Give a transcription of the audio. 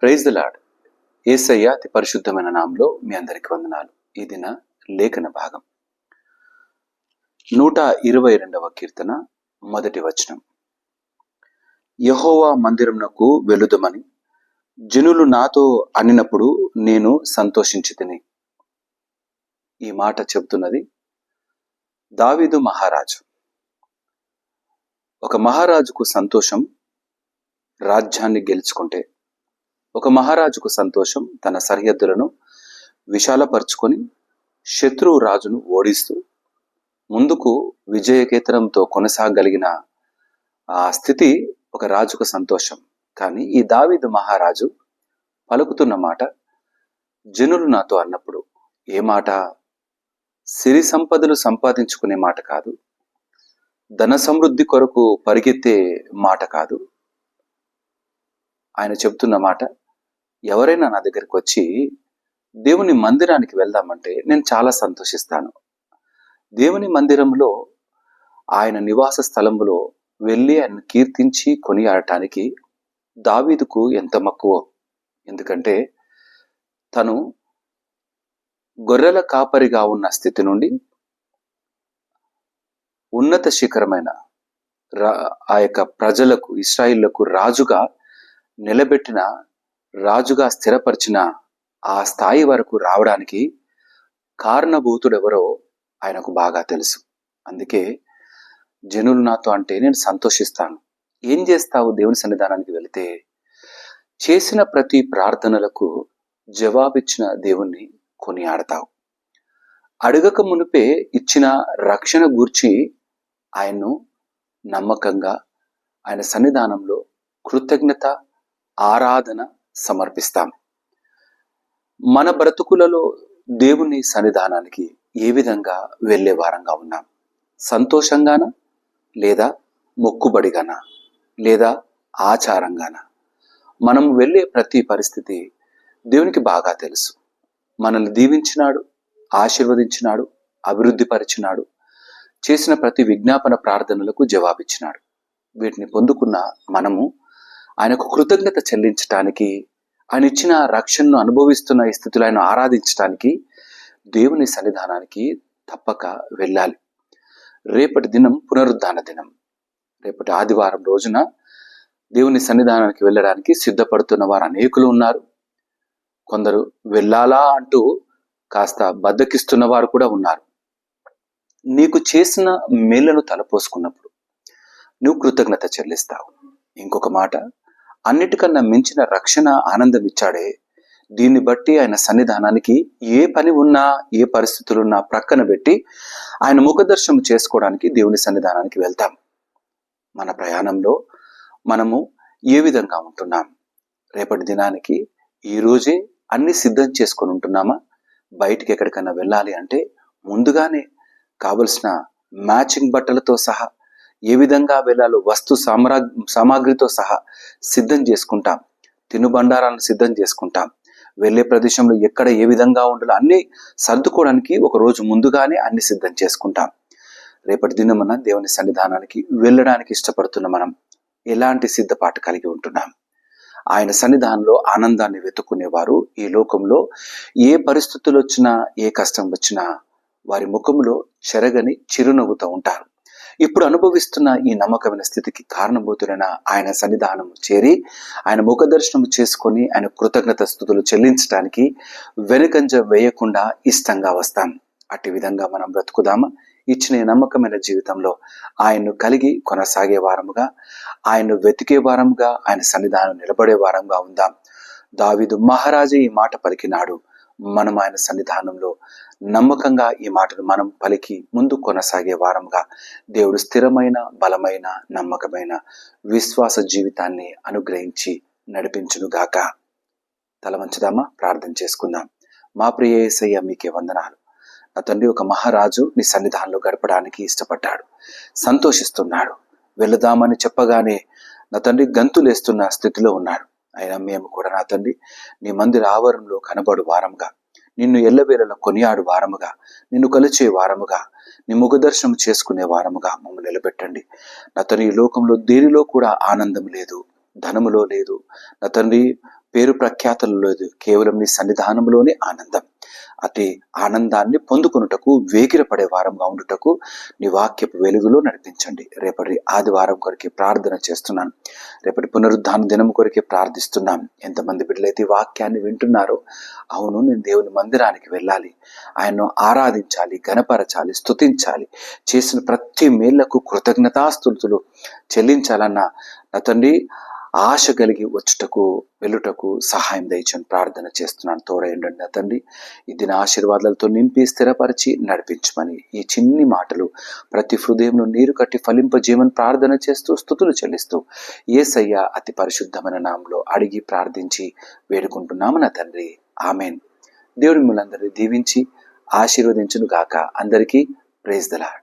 Praise the lord. యేసయ్య అతి పరిశుద్ధమైన నామంలో మీ అందరికి వందనాలు. ఈ దిన లేఖన భాగం 122వ కీర్తన మొదటి వచనం. యెహోవా మందిరమునకు వెలుదమని జనులు నాతో అనినప్పుడు నేను సంతోషించితిని. ఈ మాట చెబుతున్నది దావీదు మహారాజు. ఒక మహారాజుకు సంతోషం రాజ్యాన్ని గెలుచుకుంటే, ఒక మహారాజుకు సంతోషం తన సరిహద్దులను విశాలపరుచుకొని శత్రువు రాజును ఓడిస్తూ ముందుకు విజయకేతనంతో కొనసాగలిగిన ఆ స్థితి ఒక రాజుకు సంతోషం. కానీ ఈ దావీదు మహారాజు పలుకుతున్న మాట జనులు నాతో అన్నప్పుడు, ఏ మాట? సిరి సంపదలు సంపాదించుకునే మాట కాదు, ధన సమృద్ధి కొరకు పరిగెత్తే మాట కాదు. ఆయన చెప్తున్న మాట, ఎవరైనా నా దగ్గరికి వచ్చి దేవుని మందిరానికి వెళ్దామంటే నేను చాలా సంతోషిస్తాను. దేవుని మందిరంలో, ఆయన నివాస స్థలంలో వెళ్ళి ఆయన కీర్తించి కొనియాడటానికి దావీదుకు ఎంత మక్కువ. ఎందుకంటే తను గొర్రెల కాపరిగా ఉన్న స్థితి నుండి ఉన్నత శిఖరమైన ఆ యొక్క ప్రజలకు, ఇశ్రాయిళ్లకు రాజుగా నిలబెట్టిన, రాజుగా స్థిరపరిచిన ఆ స్థాయి వరకు రావడానికి కారణభూతుడెవరో ఆయనకు బాగా తెలుసు. అందుకే జనులు నాతో అంటే నేను సంతోషిస్తాను. ఏం చేస్తావు దేవుని సన్నిధానానికి వెళితే? చేసిన ప్రతి ప్రార్థనలకు జవాబిచ్చిన దేవుణ్ణి కొనియాడతావు. అడగక మునిపే ఇచ్చిన రక్షణ గూర్చి ఆయన్ను నమ్మకంగా ఆయన సన్నిధానంలో కృతజ్ఞత ఆరాధన సమర్పిస్తాం. మన బ్రతుకులలో దేవుని సన్నిధానానికి ఏ విధంగా వెళ్ళే వారంగా ఉన్నాం? సంతోషంగానా, లేదా మొక్కుబడిగానా, లేదా ఆచారంగానా? మనం వెళ్ళే ప్రతి పరిస్థితి దేవునికి బాగా తెలుసు. మనల్ని దీవించినాడు, ఆశీర్వదించినాడు, అభివృద్ధి పరిచినాడు, చేసిన ప్రతి విజ్ఞాపన ప్రార్థనలకు జవాబిచ్చినాడు. వీటిని పొందుకున్న మనము ఆయనకు కృతజ్ఞత చెల్లించటానికి, ఆయన ఇచ్చిన రక్షణను అనుభవిస్తున్న ఈ స్థితిలో ఆయన ఆరాధించటానికి దేవుని సన్నిధానానికి తప్పక వెళ్ళాలి. రేపటి దినం పునరుద్ధాన దినం. రేపటి ఆదివారం రోజున దేవుని సన్నిధానానికి వెళ్ళడానికి సిద్ధపడుతున్న వారు అనేకులు ఉన్నారు. కొందరు వెళ్ళాలా అంటూ కాస్త బద్దకిస్తున్న వారు కూడా ఉన్నారు. నీకు చేసిన మేళ్లను తలపోసుకున్నప్పుడు నువ్వు కృతజ్ఞత చెల్లిస్తావు. ఇంకొక మాట, అన్నిటికన్నా మించిన రక్షణ ఆనందం ఇచ్చాడే, దీన్ని బట్టి ఆయన సన్నిధానానికి ఏ పని ఉన్నా, ఏ పరిస్థితులున్నా ప్రక్కన పెట్టి ఆయన ముఖదర్శనం చేసుకోవడానికి దేవుని సన్నిధానానికి వెళ్తాం. మన ప్రయాణంలో మనము ఏ విధంగా ఉంటున్నాం? రేపటి దినానికి ఈ రోజే అన్ని సిద్ధం చేసుకొని ఉంటున్నామా? బయటికి ఎక్కడికన్నా వెళ్ళాలి అంటే ముందుగానే కావలసిన మ్యాచింగ్ బట్టలతో సహా, ఏ విధంగా వెళ్ళాలో వస్తు సామాగ్రితో సహా సిద్ధం చేసుకుంటాం. తినుబండారాలను సిద్ధం చేసుకుంటాం. వెళ్ళే ప్రదేశంలో ఎక్కడ ఏ విధంగా ఉండాలో అన్ని సర్దుకోవడానికి ఒక రోజు ముందుగానే అన్ని సిద్ధం చేసుకుంటాం. రేపటి దినమున దేవుని సన్నిధానానికి వెళ్ళడానికి ఇష్టపడుతున్న మనం ఎలాంటి సిద్ధపాటు కలిగి ఉంటున్నాం? ఆయన సన్నిధానంలో ఆనందాన్ని వెతుక్కునేవారు ఈ లోకంలో ఏ పరిస్థితులు వచ్చినా, ఏ కష్టం వచ్చినా వారి ముఖంలో చెరగని చిరునవ్వుతో ఉంటారు. ఇప్పుడు అనుభవిస్తున్న ఈ నమ్మకమైన స్థితికి కారణభూతులైన ఆయన సన్నిధానం చేరి ఆయన ముఖదర్శనం చేసుకొని ఆయన కృతజ్ఞత స్తుతులు చెల్లించడానికి వెనుకంజ వేయకుండా ఇష్టంగా వస్తాం. అట్టి విధంగా మనం బ్రతుకుదామా? ఇచ్చిన నమ్మకమైన జీవితంలో ఆయన్ను కలిగి కొనసాగే వారముగా, ఆయన్ను వెతికే వారముగా, ఆయన సన్నిధానం నిలబడే వారంగా ఉందాం. దావీదు మహారాజే ఈ మాట పలికినాడు. మనం ఆయన సన్నిధానంలో నమ్మకంగా ఈ మాటను మనం పలికి ముందు కొనసాగే వారంగా దేవుడు స్థిరమైన, బలమైన, నమ్మకమైన విశ్వాస జీవితాన్ని అనుగ్రహించి నడిపించునుగాక. తల వంచుదామా? ప్రార్థన చేసుకుందాం. మా ప్రియ యేసయ్య, మీకే వందనాలు. నా తండ్రి, ఒక మహారాజు నీ సన్నిధానంలో గడపడానికి ఇష్టపడ్డాడు, సంతోషిస్తున్నాడు. వెళదామని చెప్పగానే నా తండ్రి గంతులేస్తున్న స్థితిలో ఉన్నాడు. అయినా మేము కూడా నా తండ్రి నీ మందిర ఆవరణలో కనబడు వారముగా, నిన్ను ఎల్లవేళలా కొనియాడు వారముగా, నిన్ను కొలిచే వారముగా, నీ ముఖదర్శనం చేసుకునే వారముగా మమ్మల్ని నిలబెట్టండి. నా తండ్రి, ఈ లోకంలో దేనిలో కూడా ఆనందం లేదు, ధనములో లేదు. నా తండ్రి, పేరు ప్రఖ్యాతులు లేదు, కేవలం నీ సన్నిధానంలోనే ఆనందం. అతి ఆనందాన్ని పొందుకొనుటకు వేగిరపడే వారంగా ఉండుటకు నీ వాక్యపు వెలుగులో నడిపించండి. రేపటి ఆదివారం కొరకే ప్రార్థన చేస్తున్నాను. రేపటి పునరుద్ధాన దినం కొరకే ప్రార్థిస్తున్నాం. ఎంతమంది బిడ్డలైతే ఈ వాక్యాన్ని వింటున్నారో, అవును నేను దేవుని మందిరానికి వెళ్ళాలి, ఆయన్ను ఆరాధించాలి, గణపరచాలి, స్తుతించాలి, చేసిన ప్రతి మేళ్లకు కృతజ్ఞతాస్తుతులు చెల్లించాలన్న నా తండ్రి ఆశ కలిగి వచ్చుటకు వెళ్ళుటకు సహాయం దయచని ప్రార్థన చేస్తున్నాను. తోడైండి నా తండ్రి. ఈ దిన ఆశీర్వాదాలతో నింపి స్థిరపరిచి నడిపించమని ఈ చిన్ని మాటలు ప్రతి హృదయంలో నీరు కట్టి ఫలింపజేయమని ప్రార్థన చేస్తూ స్థుతులు చెల్లిస్తూ యేసయ్య అతి పరిశుద్ధమైన నామంలో అడిగి ప్రార్థించి వేడుకుంటున్నాము నా తండ్రి. ఆమెన్. దేవుడు మిమ్మల్ని అందరినీ దీవించి ఆశీర్వదించును గాక. అందరికీ ప్రైజ్ ద లార్డ్.